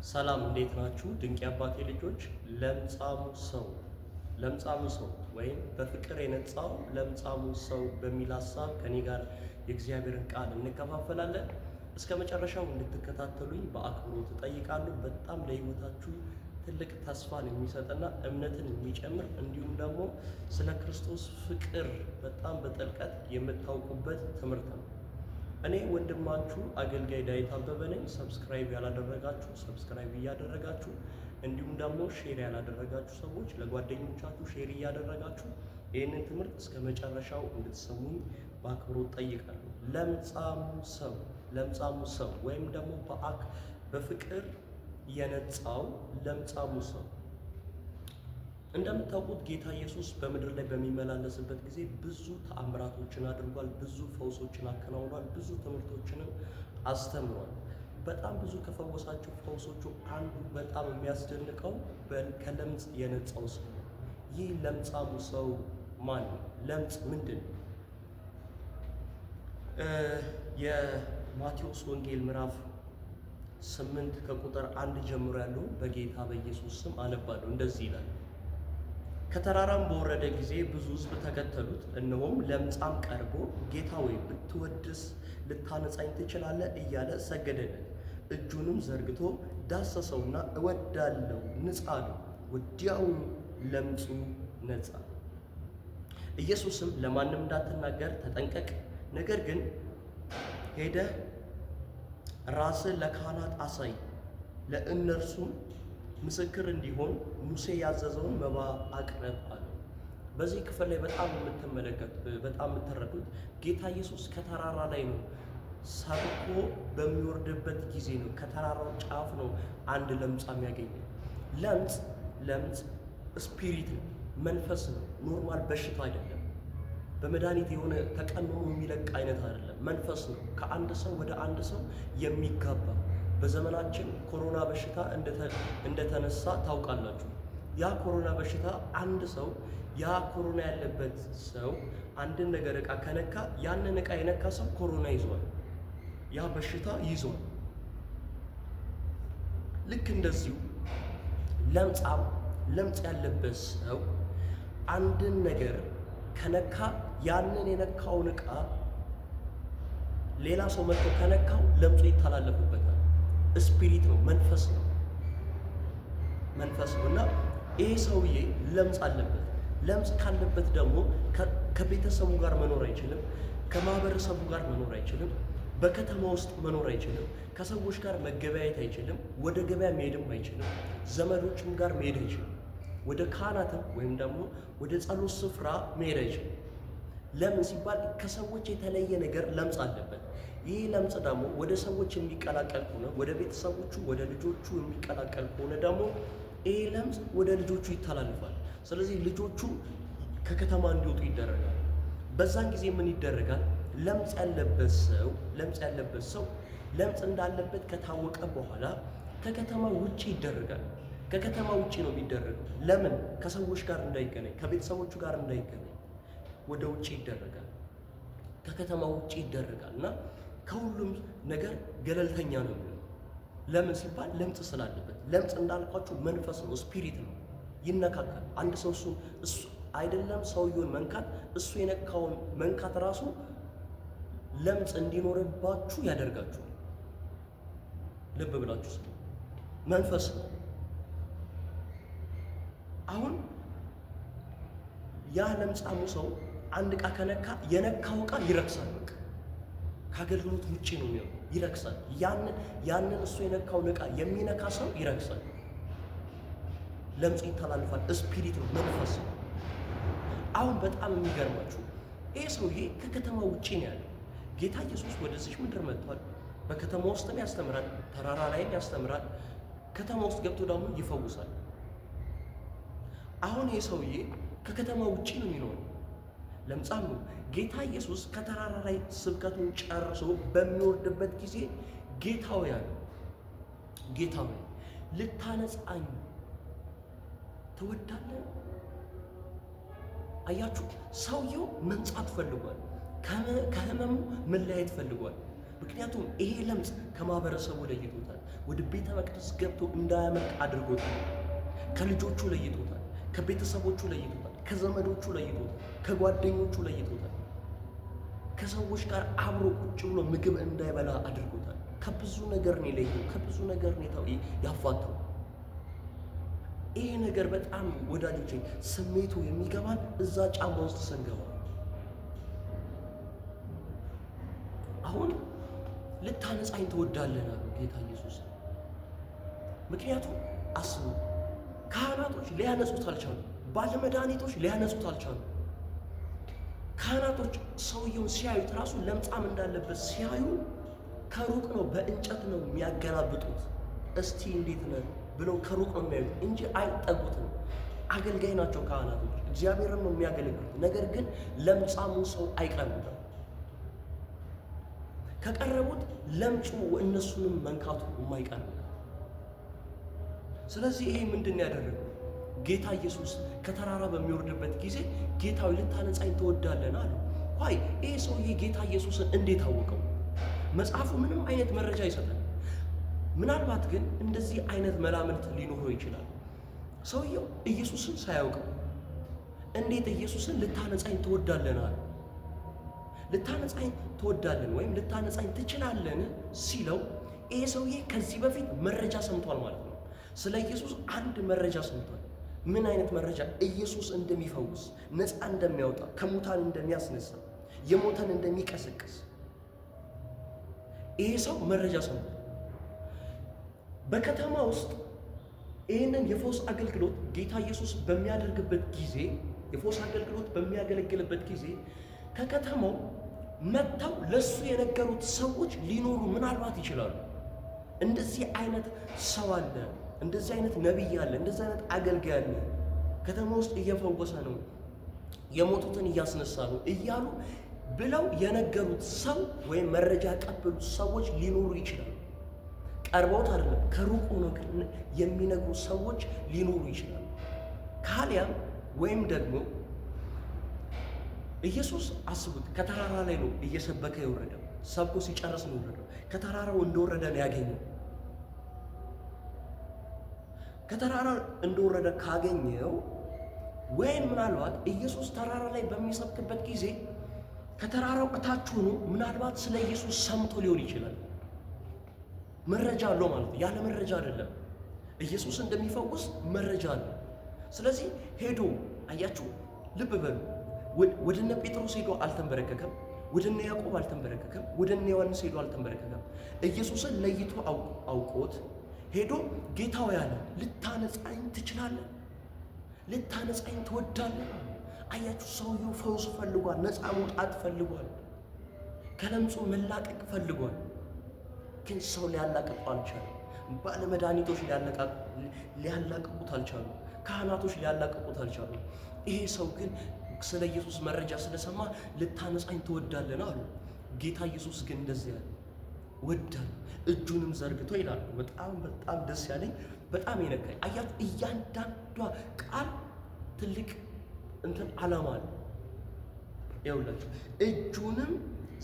ሰላም እንዴት ናችሁ? ድንቅ አባቴ ልጆች። ለምጻሙ ሰው ወይም በፍቅር የነጻው ለምጻሙ ሰው በሚል ሐሳብ ከኔ ጋር የእግዚአብሔርን ቃል እንከፋፈላለን። እስከ መጨረሻው እንድትከታተሉኝ በአክብሮት እጠይቃለሁ። በጣም ለሕይወታችሁ ትልቅ ተስፋን የሚሰጥና እምነትን የሚጨምር እንዲሁም ደግሞ ስለ ክርስቶስ ፍቅር በጣም በጥልቀት የምታውቁበት ትምህርት ነው። እኔ ወንድማችሁ አገልጋይ ዳዊት አበበ ነኝ። ሰብስክራይብ ያላደረጋችሁ ሰብስክራይብ እያደረጋችሁ እንዲሁም ደግሞ ሼር ያላደረጋችሁ ሰዎች ለጓደኞቻችሁ ሼር እያደረጋችሁ ይህንን ትምህርት እስከ መጨረሻው እንድትሰሙኝ በአክብሮት ጠይቃለሁ። ለምጻሙ ሰው ወይም ደግሞ በፍቅር የነጻው ለምጻሙ ሰው። እንደምታውቁት ጌታ ኢየሱስ በምድር ላይ በሚመላለስበት ጊዜ ብዙ ተአምራቶችን አድርጓል። ብዙ ፈውሶችን አከናውኗል። ብዙ ትምህርቶችንም አስተምሯል። በጣም ብዙ ከፈወሳቸው ፈውሶቹ አንዱ በጣም የሚያስደንቀው ከለምጽ የነጻው ሰው ነው። ይህ ለምጻሙ ሰው ማን ነው? ለምጽ ምንድን ነው? የማቴዎስ ወንጌል ምዕራፍ 8 ከቁጥር 1 ጀምሮ ያለውን በጌታ በኢየሱስ ስም አነባለሁ። እንደዚህ ይላል። ከተራራም በወረደ ጊዜ ብዙ ሕዝብ ተከተሉት። እነሆም ለምጻም ቀርቦ ጌታ ሆይ ብትወድስ ልታነጻኝ ትችላለህ እያለ ሰገደለት። እጁንም ዘርግቶ ዳሰሰውና እወዳለሁ ንጻ አለው። ወዲያውኑ ለምጹ ነጻ። ኢየሱስም ለማንም እንዳትናገር ተጠንቀቅ፣ ነገር ግን ሄደህ ራስህ ለካህናት አሳይ፣ ለእነርሱም ምስክር እንዲሆን ሙሴ ያዘዘውን መባ አቅርብ አለ። በዚህ ክፍል ላይ በጣም የምትረዱት ጌታ ኢየሱስ ከተራራ ላይ ነው ሰብኮ በሚወርድበት ጊዜ ነው። ከተራራው ጫፍ ነው አንድ ለምጻም ያገኘው። ለምጽ ስፒሪት ነው፣ መንፈስ ነው። ኖርማል በሽታ አይደለም። በመድኃኒት የሆነ ተቀምሞ የሚለቅ አይነት አይደለም። መንፈስ ነው። ከአንድ ሰው ወደ አንድ ሰው የሚጋባ በዘመናችን ኮሮና በሽታ እንደተነሳ ታውቃላችሁ። ያ ኮሮና በሽታ አንድ ሰው ያ ኮሮና ያለበት ሰው አንድን ነገር ዕቃ ከነካ ያንን ዕቃ የነካ ሰው ኮሮና ይዟል፣ ያ በሽታ ይዟል። ልክ እንደዚሁ ለምጽ ያለበት ሰው አንድን ነገር ከነካ ያንን የነካውን ዕቃ ሌላ ሰው መጥቶ ከነካው ለምጹ ይተላለፍበታል። ስፒሪት ነው፣ መንፈስ ነው እና ይሄ ሰውዬ ለምጽ አለበት። ለምጽ ካለበት ደግሞ ከቤተሰቡ ጋር መኖር አይችልም፣ ከማህበረሰቡ ጋር መኖር አይችልም፣ በከተማ ውስጥ መኖር አይችልም፣ ከሰዎች ጋር መገበያየት አይችልም፣ ወደ ገበያ መሄድም አይችልም፣ ዘመዶችም ጋር መሄድ አይችልም፣ ወደ ካህናትም ወይም ደግሞ ወደ ጸሎት ስፍራ መሄድ አይችልም። ለምን ሲባል ከሰዎች የተለየ ነገር ለምጽ አለበት። ይህ ለምጽ ደግሞ ወደ ሰዎች የሚቀላቀል ከሆነ ወደ ቤተሰቦቹ ወደ ልጆቹ የሚቀላቀል ከሆነ ደግሞ ይህ ለምጽ ወደ ልጆቹ ይተላልፋል። ስለዚህ ልጆቹ ከከተማ እንዲወጡ ይደረጋል። በዛን ጊዜ ምን ይደረጋል? ለምጽ ያለበት ሰው ለምጽ እንዳለበት ከታወቀ በኋላ ከከተማ ውጪ ይደረጋል። ከከተማ ውጪ ነው የሚደረገው። ለምን? ከሰዎች ጋር እንዳይገናኝ፣ ከቤተሰቦቹ ጋር እንዳይገናኝ ወደ ውጪ ይደረጋል። ከከተማ ውጪ ይደረጋል እና ከሁሉም ነገር ገለልተኛ ነው የሚሆነው። ለምን ሲባል ለምጽ ስላለበት። ለምጽ እንዳልኳችሁ መንፈስ ነው፣ ስፒሪት ነው፣ ይነካካል። አንድ ሰው እሱ አይደለም ሰውየውን መንካት፣ እሱ የነካውን መንካት ራሱ ለምጽ እንዲኖርባችሁ ያደርጋችኋል። ልብ ብላችሁ መንፈስ ነው። አሁን ያ ለምጻሙ ሰው አንድ ዕቃ ከነካ የነካው ዕቃ ይረክሳል። በቃ ከአገልግሎት ውጪ ነው የሚሆነው፣ ይረክሳል። ያንን እሱ የነካውን ዕቃ የሚነካ ሰው ይረክሳል። ለምጽ ይተላልፋል። ስፒሪት ነው፣ መንፈስ ነው። አሁን በጣም የሚገርማችሁ ይህ ሰውዬ ከከተማ ውጪ ነው ያለው። ጌታ ኢየሱስ ወደዚህ ምድር መጥቷል። በከተማ ውስጥም ያስተምራል፣ ተራራ ላይም ያስተምራል። ከተማ ውስጥ ገብቶ ደግሞ ይፈውሳል። አሁን ይህ ሰውዬ ከከተማ ውጪ ነው የሚኖረው፣ ለምጻም ነው። ጌታ ኢየሱስ ከተራራ ላይ ስብከቱን ጨርሶ በሚወርድበት ጊዜ ጌታ ሆይ ልታነጻኝ ትወዳለህ? አያችሁ፣ ሰውየው መንጻት ፈልጓል። ከህመሙ መለያየት ፈልጓል። ምክንያቱም ይሄ ለምጽ ከማህበረሰቡ ለይቶታል። ወደ ቤተ መቅደስ ገብቶ እንዳያመልጥ አድርጎታል። ከልጆቹ ለይቶታል፣ ከቤተሰቦቹ ለይቶታል፣ ከዘመዶቹ ለይቶታል፣ ከጓደኞቹ ለይቶታል። ከሰዎች ጋር አብሮ ቁጭ ብሎ ምግብ እንዳይበላ አድርጎታል። ከብዙ ነገር ነው የለየው፣ ከብዙ ነገር ነው ያፋተው። ይሄ ነገር በጣም ወዳጆቼ ስሜቱ የሚገባን እዛ ጫማ ውስጥ ስንገባ። አሁን ልታነጻኝ ትወዳለህ አሉ ጌታ ኢየሱስ። ምክንያቱም አስቡ፣ ካህናቶች ሊያነጹት አልቻሉ፣ ባለመድኃኒቶች ሊያነጹት አልቻሉ። ካህናቶች ሰውየውን ሲያዩት ራሱ ለምጻም እንዳለበት ሲያዩ ከሩቅ ነው በእንጨት ነው የሚያገላብጡት። እስቲ እንዴት ነህ ብለው ከሩቅ ነው የሚያዩት እንጂ አይጠጉትም። አገልጋይ ናቸው ካህናቶች፣ እግዚአብሔርን ነው የሚያገለግሉት። ነገር ግን ለምጻሙን ሰው አይቀርቡትም። ከቀረቡት ለምጹ እነሱንም መንካቱ የማይቀር ነው። ስለዚህ ይሄ ምንድን ያደረገው? ጌታ ኢየሱስ ከተራራ በሚወርድበት ጊዜ ጌታዊ ልታነጻኝ ትወዳለህ አለ። ሆይ ይሄ ሰውዬ ጌታ ኢየሱስን እንዴት አወቀው? መጽሐፉ ምንም አይነት መረጃ ይሰጣል። ምናልባት ግን እንደዚህ አይነት መላምት ሊኖረው ይችላል። ሰውየው ኢየሱስን ሳያውቀው እንዴት ኢየሱስን ልታነጻኝ ትወዳለህ አለ? ልታነጻኝ ትወዳለህ ወይም ልታነጻኝ ትችላለህ ሲለው ይሄ ሰውዬ ከዚህ በፊት መረጃ ሰምቷል ማለት ነው። ስለ ኢየሱስ አንድ መረጃ ሰምቷል። ምን አይነት መረጃ? ኢየሱስ እንደሚፈውስ፣ ነፃ እንደሚያወጣ፣ ከሙታን እንደሚያስነሳ፣ የሞተን እንደሚቀሰቅስ ይሄ ሰው መረጃ ሰምቷል። በከተማ ውስጥ ይህንን የፈውስ አገልግሎት ጌታ ኢየሱስ በሚያደርግበት ጊዜ፣ የፈውስ አገልግሎት በሚያገለግልበት ጊዜ ከከተማው መጥተው ለሱ የነገሩት ሰዎች ሊኖሩ ምናልባት ይችላሉ። እንደዚህ አይነት ሰው አለ፣ እንደዚህ አይነት ነቢይ አለ፣ እንደዚህ አይነት አገልጋይ አለ፣ ከተማ ውስጥ እየፈወሰ ነው፣ የሞቱትን እያስነሳ ነው እያሉ ብለው የነገሩት ሰው ወይም መረጃ ያቀበሉት ሰዎች ሊኖሩ ይችላሉ። ቀርበውት አይደለም፣ ከሩቅ ሆነው የሚነግሩ ሰዎች ሊኖሩ ይችላሉ። ካሊያም ወይም ደግሞ ኢየሱስ አስቡት፣ ከተራራ ላይ ነው እየሰበከ የወረደው። ሰብኮ ሲጨርስ ነው የወረደው። ከተራራው እንደወረደ ነው ያገኘው። ከተራራ እንደወረደ ካገኘው ወይም ምናልባት ኢየሱስ ተራራ ላይ በሚሰብክበት ጊዜ ከተራራው እታች ሆኖ ምናልባት ስለ ኢየሱስ ሰምቶ ሊሆን ይችላል። መረጃ አለው ማለት ነው። ያለ መረጃ አይደለም። ኢየሱስ እንደሚፈውስ መረጃ አለ። ስለዚህ ሄዶ አያችሁ፣ ልብ በሉ፣ ወደ እነ ጴጥሮስ ሄዶ አልተንበረከከም። ወደ እነ ያዕቆብ አልተንበረከከም። ወደ እነ ዮሐንስ ሄዶ አልተንበረከከም። ኢየሱስን ለይቶ አውቆት ሄዶ ጌታው ያለ ልታነጻኝ ትችላለህ? ልታነጻኝ ትወዳለህ? አያችሁ፣ ሰውየው ፈውስ ፈልጓል። ነፃ መውጣት ፈልጓል። ከለምጹ መላቀቅ ፈልጓል። ግን ሰው ሊያላቅቁ አልቻለም። ባለመድኃኒቶች ሊያላቅቁት አልቻሉ። ካህናቶች ሊያላቅቁት አልቻሉ። ይሄ ሰው ግን ስለ ኢየሱስ መረጃ ስለሰማ ልታነጻኝ ትወዳለህ አሉ። ጌታ ኢየሱስ ግን እንደዚህ ያለ ወዳል፣ እጁንም ዘርግቶ ይላል። በጣም በጣም ደስ ያለኝ በጣም የነካኝ አያችሁ፣ እያንዳንዷ ቃል ትልቅ ዓላማ አለ። ይኸውላችሁ እጁንም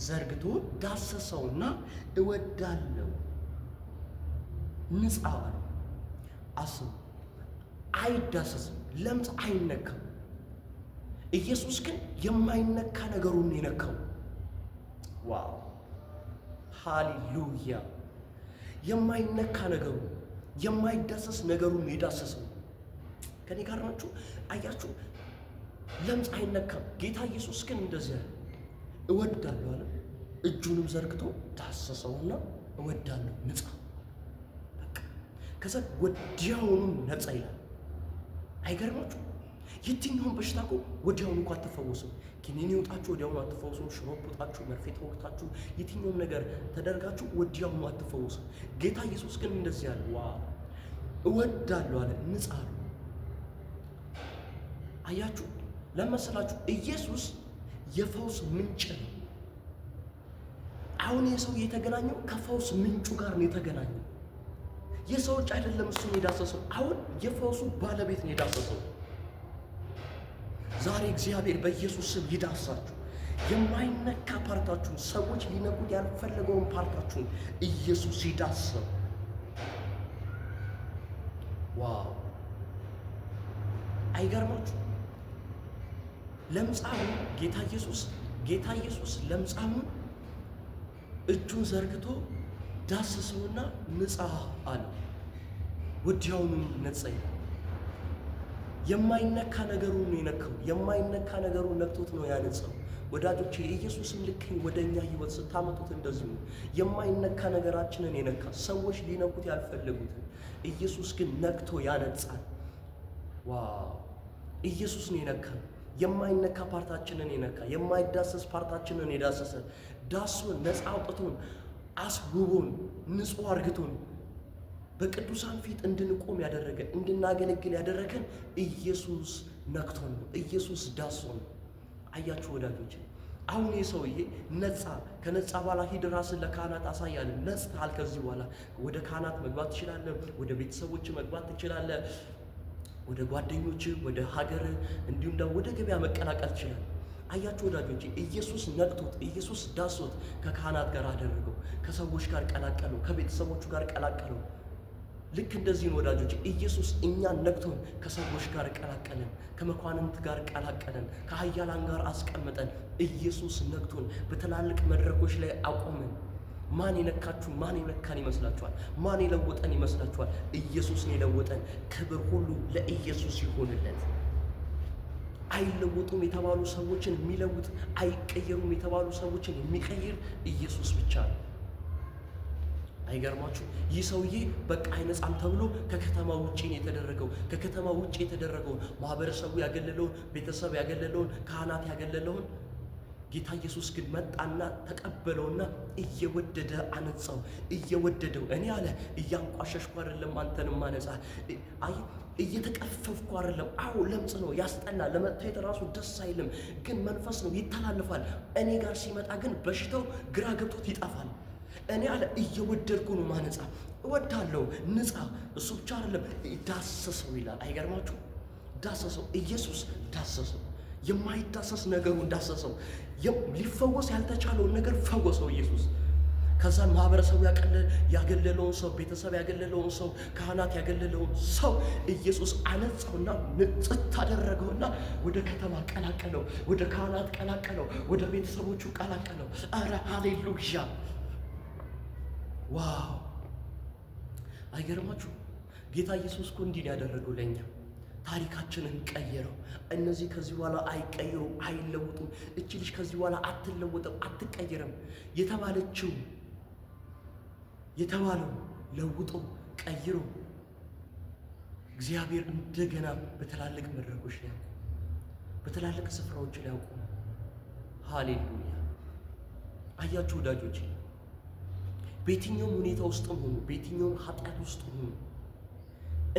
ዘርግቶ ዳሰሰውና እወዳለሁ ንጻ አለ። አስቡ፣ አይዳሰስም፣ ለምጽ አይነካም። ኢየሱስ ግን የማይነካ ነገሩን የነካው። ዋው ሃሌሉያ! የማይነካ ነገሩ፣ የማይዳሰስ ነገሩን የዳሰሰው። ከኔ ጋር ናችሁ? አያችሁ፣ ለምጽ አይነካም። ጌታ ኢየሱስ ግን እንደዚህ ያለ እወዳለሁ አለ። እጁንም ዘርግቶ ዳሰሰውና እወዳለሁ ንጻ። በቃ ከዛ ወዲያውኑ ነጻ ይላል። አይገርማችሁ? የትኛውን በሽታ እኮ ወዲያውኑ እንኳን አትፈወሱም። ኪኒን ይውጣችሁ ወዲያውኑ አትፈወሱም። ሽሮፕ ውጣችሁ፣ መርፌ ተወግታችሁ፣ የትኛውም ነገር ተደርጋችሁ ወዲያውኑ አትፈወሱም። ጌታ ኢየሱስ ግን እንደዚህ ያለ ዋ እወዳለሁ አለ ንጻ አለ። አያችሁ፣ ለመሰላችሁ ኢየሱስ የፈውስ ምንጭ ነው። አሁን የሰው የተገናኘው ከፈውስ ምንጩ ጋር ነው የተገናኘው። የሰው እጅ አይደለም እሱን የዳሰሰው። አሁን የፈውሱ ባለቤት ነው የዳሰሰው። ዛሬ እግዚአብሔር በኢየሱስ ስም ይዳሳችሁ። የማይነካ ፓርታችሁን፣ ሰዎች ሊነኩት ያልፈለገውን ፓርታችሁን ኢየሱስ ይዳስሰው። ዋው! አይገርማችሁ? ለምጻሙ ጌታ ኢየሱስ ለምጻሙን እጁን ዘርግቶ ዳስሰውና ንጻ አለው። ወዲያውኑም ነጻ። የማይነካ ነገሩን ነው የነካው። የማይነካ ነገሩን ነክቶት ነው ያነጻው። ወዳጆቼ ኢየሱስም ልክ ወደኛ ህይወት ስታመጡት እንደዚህ ነው። የማይነካ ነገራችንን የነካ ሰዎች ሊነኩት ያልፈለጉትን ኢየሱስ ግን ነክቶ ያነጻል። ዋው! ኢየሱስ ነው የነካ። የማይነካ ፓርታችንን የነካ፣ የማይዳሰስ ፓርታችንን የዳሰሰ፣ ዳሶን ነፃ አውጥቶን አስውቦን ንጹህ አርግቶን በቅዱሳን ፊት እንድንቆም ያደረገ፣ እንድናገለግል ያደረገን ኢየሱስ ነክቶን ነው። ኢየሱስ ዳሶን ነው። አያችሁ ወዳጆች፣ አሁን የሰውዬ ነፃ። ከነፃ በኋላ ሂድ ራስን ለካህናት አሳያለን። ነጽተሃል። ከዚህ በኋላ ወደ ካህናት መግባት ትችላለህ። ወደ ቤተሰቦች መግባት ትችላለህ። ወደ ጓደኞች፣ ወደ ሀገር፣ እንዲሁም ደግሞ ወደ ገበያ መቀላቀል ትችላለህ። አያችሁ ወዳጆች፣ ኢየሱስ ነቅቶት፣ ኢየሱስ ዳሶት ከካህናት ጋር አደረገው፣ ከሰዎች ጋር ቀላቀለው፣ ከቤተሰቦቹ ጋር ቀላቀለው። ልክ እንደዚህ ወዳጆች፣ ኢየሱስ እኛን ነቅቶን ከሰዎች ጋር ቀላቀለን፣ ከመኳንንት ጋር ቀላቀለን፣ ከኃያላን ጋር አስቀምጠን። ኢየሱስ ነቅቶን በትላልቅ መድረኮች ላይ አቆመን። ማን የነካችሁ ማን የነካን ይመስላችኋል? ማን የለወጠን ይመስላችኋል? ኢየሱስ ነው የለወጠን። ክብር ሁሉ ለኢየሱስ ይሆንለት። አይለወጡም የተባሉ ሰዎችን የሚለውጥ፣ አይቀየሩም የተባሉ ሰዎችን የሚቀይር ኢየሱስ ብቻ ነው። አይገርማችሁ? ይህ ሰውዬ በቃ አይነጻም ተብሎ ከከተማ ውጪ ነው የተደረገው። ከከተማ ውጪ የተደረገውን ማህበረሰቡ ያገለለውን፣ ቤተሰብ ያገለለውን፣ ካህናት ያገለለውን ጌታ ኢየሱስ ግን መጣና ተቀበለውና እየወደደ አነጻው። እየወደደው እኔ አለ እያንቋሸሽኩ አይደለም አንተን ማነጻ፣ እየተቀፈፍኩ አይደለም። አዎ ለምጽ ነው፣ ያስጠላል፣ ለመታየት ራሱ ደስ አይልም፣ ግን መንፈስ ነው፣ ይተላልፋል። እኔ ጋር ሲመጣ ግን በሽታው ግራ ገብቶት ይጠፋል። እኔ አለ እየወደድኩ ነው ማነጻ፣ እወዳለሁ፣ ንጻ። እሱ ብቻ አይደለም ዳሰሰው ይላል። አይገርማችሁ? ዳሰሰው፣ ኢየሱስ ዳሰሰው። የማይዳሰስ ነገሩን ዳሰሰው። ሊፈወስ ያልተቻለውን ነገር ፈወሰው ኢየሱስ። ከዛን ማህበረሰቡ ያገለለውን ሰው፣ ቤተሰብ ያገለለውን ሰው፣ ካህናት ያገለለውን ሰው ኢየሱስ አነጻውና ንጽት አደረገውና ወደ ከተማ ቀላቀለው፣ ወደ ካህናት ቀላቀለው፣ ወደ ቤተሰቦቹ ቀላቀለው። አረ ሃሌሉያ! ዋው! አይገርማችሁ? ጌታ ኢየሱስ እኮ እንዲህ ያደረገው ለኛ ታሪካችንን ቀየረው። እነዚህ ከዚህ በኋላ አይቀየሩም፣ አይለወጡም። እቺ ልጅ ከዚህ በኋላ አትለወጥም፣ አትቀየርም የተባለው ለውጦ ቀይሮ እግዚአብሔር እንደገና በትላልቅ መድረኮች ላይ በትላልቅ ስፍራዎች ላይ ያቆመ። ሃሌሉያ! አያችሁ ወዳጆች፣ በየትኛውም ሁኔታ ውስጥም ሆኑ፣ በየትኛውም ኃጢአት ውስጥ ሆኑ፣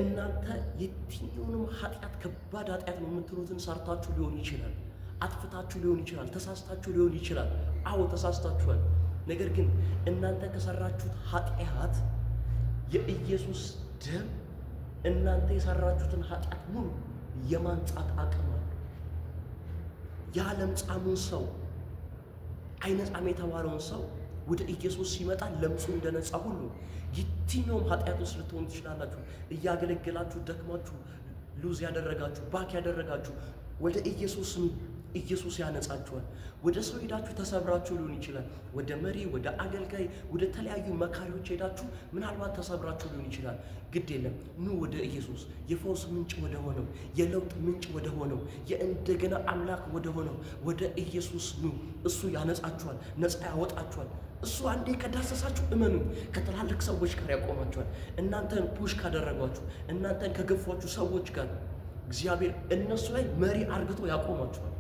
እናንተ የትኛውንም ኃጢአት ከባድ ኃጢአት ነው የምትሉትን ሰርታችሁ ሊሆን ይችላል፣ አጥፍታችሁ ሊሆን ይችላል፣ ተሳስታችሁ ሊሆን ይችላል። አዎ ተሳስታችኋል። ነገር ግን እናንተ ከሰራችሁት ኃጢአት የኢየሱስ ደም እናንተ የሰራችሁትን ኃጢአት ሙሉ የማንጻት አቅም አለው። ያ ለምጻሙን ሰው አይነጻም የተባለውን ሰው ወደ ኢየሱስ ሲመጣ ለምጹ እንደነጻ ሁሉ የትኛውም ኃጢአት ውስጥ ልትሆኑ ትችላላችሁ። እያገለገላችሁ ደክማችሁ ሉዝ ያደረጋችሁ ባክ ያደረጋችሁ ወደ ኢየሱስ ኢየሱስ ያነጻችኋል። ወደ ሰው ሄዳችሁ ተሰብራችሁ ሊሆን ይችላል። ወደ መሪ፣ ወደ አገልጋይ፣ ወደ ተለያዩ መካሪዎች ሄዳችሁ ምናልባት ተሰብራችሁ ሊሆን ይችላል። ግድ የለም፣ ኑ ወደ ኢየሱስ፣ የፈውስ ምንጭ ወደ ሆነው፣ የለውጥ ምንጭ ወደ ሆነው፣ የእንደገና አምላክ ወደ ሆነው ወደ ኢየሱስ ኑ። እሱ ያነጻችኋል፣ ነጻ ያወጣችኋል። እሱ አንዴ ከዳሰሳችሁ እመኑ፣ ከትላልቅ ሰዎች ጋር ያቆማችኋል። እናንተን ፑሽ ካደረጓችሁ፣ እናንተን ከገፏችሁ ሰዎች ጋር እግዚአብሔር እነሱ ላይ መሪ አርግቶ ያቆማችኋል።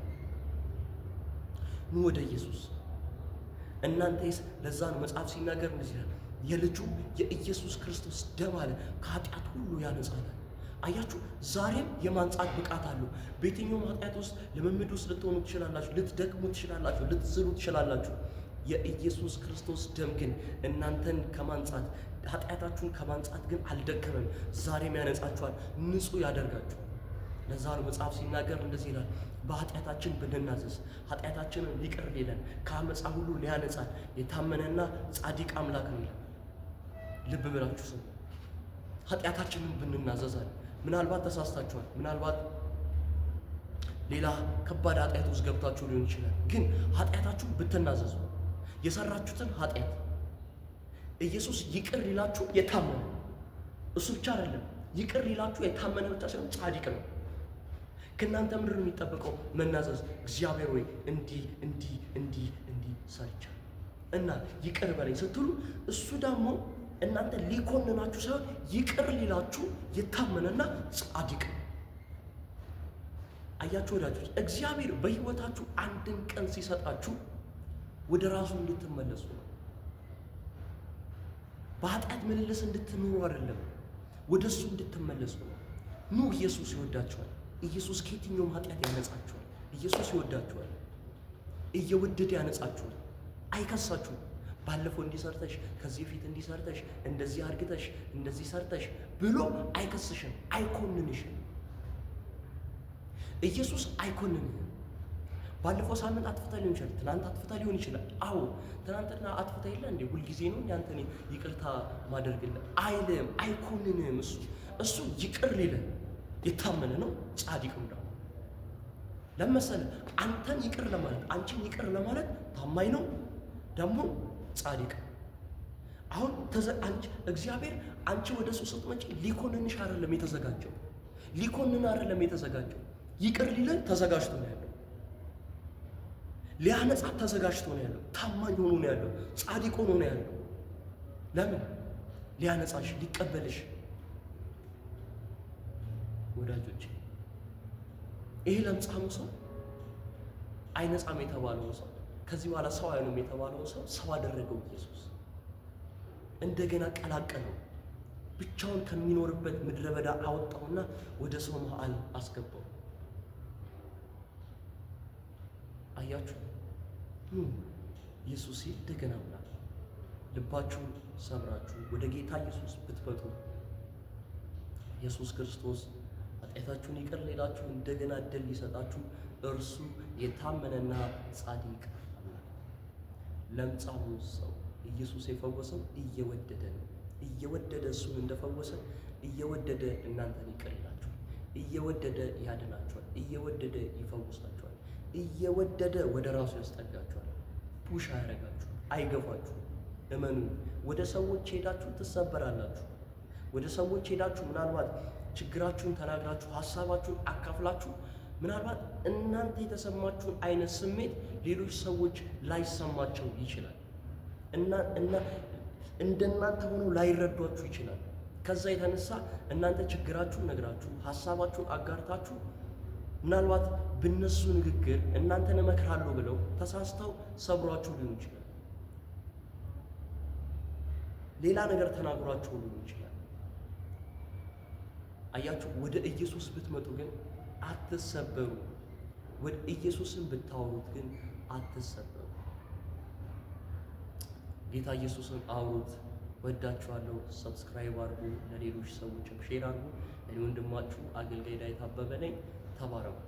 ኑ ወደ ኢየሱስ። እናንተስ ለዛ ነው መጽሐፍ ሲናገር እንደዚህ ይላል፣ የልጁ የኢየሱስ ክርስቶስ ደም አለ ከኃጢአት ሁሉ ያነጻናል። አያችሁ፣ ዛሬም የማንጻት ብቃት አለው። በየትኛውም ኃጢአት ውስጥ ልምምድ ውስጥ ልትሆኑ ትችላላችሁ፣ ልትደክሙ ትችላላችሁ፣ ልትዝሉ ትችላላችሁ። የኢየሱስ ክርስቶስ ደም ግን እናንተን ከማንጻት ኃጢአታችሁን ከማንጻት ግን አልደከመም። ዛሬም ያነጻችኋል፣ ንጹህ ያደርጋችኋል። ለዛ ነው መጽሐፍ ሲናገር እንደዚህ ይላል፣ በኃጢአታችን ብንናዘዝ ኃጢአታችንን ሊቅር ሊለን ከአመፃ ሁሉ ሊያነጻን የታመነና ጻድቅ አምላክ ነው ይላል። ልብ ብላችሁ ስሙ። ኃጢአታችንን ብንናዘዛል። ምናልባት ተሳስታችኋል። ምናልባት ሌላ ከባድ ኃጢአት ውስጥ ገብታችሁ ሊሆን ይችላል። ግን ኃጢአታችሁን ብትናዘዙ የሰራችሁትን ኃጢአት ኢየሱስ ይቅር ሊላችሁ የታመነ፣ እሱ ብቻ አይደለም ይቅር ሊላችሁ የታመነ ብቻ ሳይሆን ጻድቅ ነው። ከእናንተ ምንድን ነው የሚጠበቀው? መናዘዝ። እግዚአብሔር ወይ እንዲህ ሰርቻለሁ እና ይቅር በለኝ ስትሉ እሱ ደግሞ እናንተ ሊኮንናችሁ ሳይሆን ይቅር ሊላችሁ የታመነና ጻድቅ ነው። አያችሁ ወዳጆች፣ እግዚአብሔር በሕይወታችሁ አንድን ቀን ሲሰጣችሁ ወደ ራሱ እንድትመለሱ ነው። በኃጢአት ምልልስ እንድትኖሩ አይደለም፣ ወደ እሱ እንድትመለሱ ነው። ኑ፣ ኢየሱስ ይወዳችኋል። ኢየሱስ ከየትኛውም ኃጢአት ያነጻችኋል። ኢየሱስ ይወዳችኋል። እየወደደ ያነጻችኋል። አይከሳችሁም። ባለፈው እንዲሰርተሽ፣ ከዚህ ፊት እንዲሰርተሽ፣ እንደዚህ አርግተሽ፣ እንደዚህ ሰርተሽ ብሎ አይከስሽም፣ አይኮንንሽም። ኢየሱስ አይኮንንም። ባለፈው ሳምንት አጥፍታ ሊሆን ይችላል፣ ትናንት አጥፍታ ሊሆን ይችላል። አዎ ትናንትና አጥፍታ የለ እንዴ ሁልጊዜ ነው እንዴ አንተ ይቅርታ ማድረግልህ አይልም፣ አይኮንንም። እሱ ይቅር ሊለን የታመነ ነው፣ ጻድቅም ነው። ለመሰለ አንተን ይቅር ለማለት አንቺን ይቅር ለማለት ታማኝ ነው፣ ደግሞ ጻድቅ። አሁን እግዚአብሔር አንቺ ወደ እሱ ስትመጪ ሊኮንንሽ አይደለም የተዘጋጀው፣ ሊኮንን አይደለም የተዘጋጀው። ይቅር ሊለን ተዘጋጅቶ ነው ያለው። ሊያነጻ ተዘጋጅቶ ነው ያለው። ታማኝ ሆኖ ነው ያለው። ጻድቅ ሆኖ ነው ያለው። ለምን? ሊያነጻሽ፣ ሊቀበልሽ። ወዳጆች ይሄ ለምጻሙ ሰው አይነጻም የተባለው ሰው ከዚህ በኋላ ሰው አይሆንም የተባለው ሰው አደረገው ኢየሱስ። እንደገና ቀላቀለው። ብቻውን ከሚኖርበት ምድረ በዳ አወጣውና ወደ ሰው መሃል አስገባው። አያችሁ ኢየሱስ እንደገና ብላ ልባችሁ ሰብራችሁ ወደ ጌታ ኢየሱስ ብትመጡ ኢየሱስ ክርስቶስ ኃጢአታችሁን ይቅር ሊላችሁ እንደገና እድል ሊሰጣችሁ እርሱ የታመነና ጻድቅ አምላክ። ለምጻሙ ሰው ኢየሱስ የፈወሰው እየወደደ ነው። እየወደደ እሱን እንደፈወሰ እየወደደ እናንተን ይቅር ይላችኋል። እየወደደ ያድናችኋል። እየወደደ ይፈውሳችኋል። እየወደደ ወደ ራሱ ያስጠጋችኋል። ፑሽ አያረጋችሁም፣ አይገፋችሁም። እመኑ። ወደ ሰዎች ሄዳችሁ ትሰበራላችሁ። ወደ ሰዎች ሄዳችሁ ምናልባት ችግራችሁን ተናግራችሁ ሀሳባችሁን አካፍላችሁ ምናልባት እናንተ የተሰማችሁን አይነት ስሜት ሌሎች ሰዎች ላይሰማቸው ይችላል እና እንደናንተ ሆኖ ላይረዷችሁ ይችላል። ከዛ የተነሳ እናንተ ችግራችሁን ነግራችሁ ሀሳባችሁን አጋርታችሁ ምናልባት በእነሱ ንግግር እናንተን እመክራለሁ ብለው ተሳስተው ሰብሯችሁ ሊሆን ይችላል። ሌላ ነገር ተናግሯችሁ ሊሆን ይችላል። አያችሁ፣ ወደ ኢየሱስ ብትመጡ ግን አትሰበሩ። ወደ ኢየሱስን ብታወሩት ግን አትሰበሩ። ጌታ ኢየሱስን አውሩት። ወዳችኋለሁ። ሰብስክራይብ አድርጉ፣ ለሌሎች ሰዎችም ሼር አድርጉ። እኔ ወንድማችሁ አገልጋይ ዳዊት አበበ ነኝ። ተባረኩ።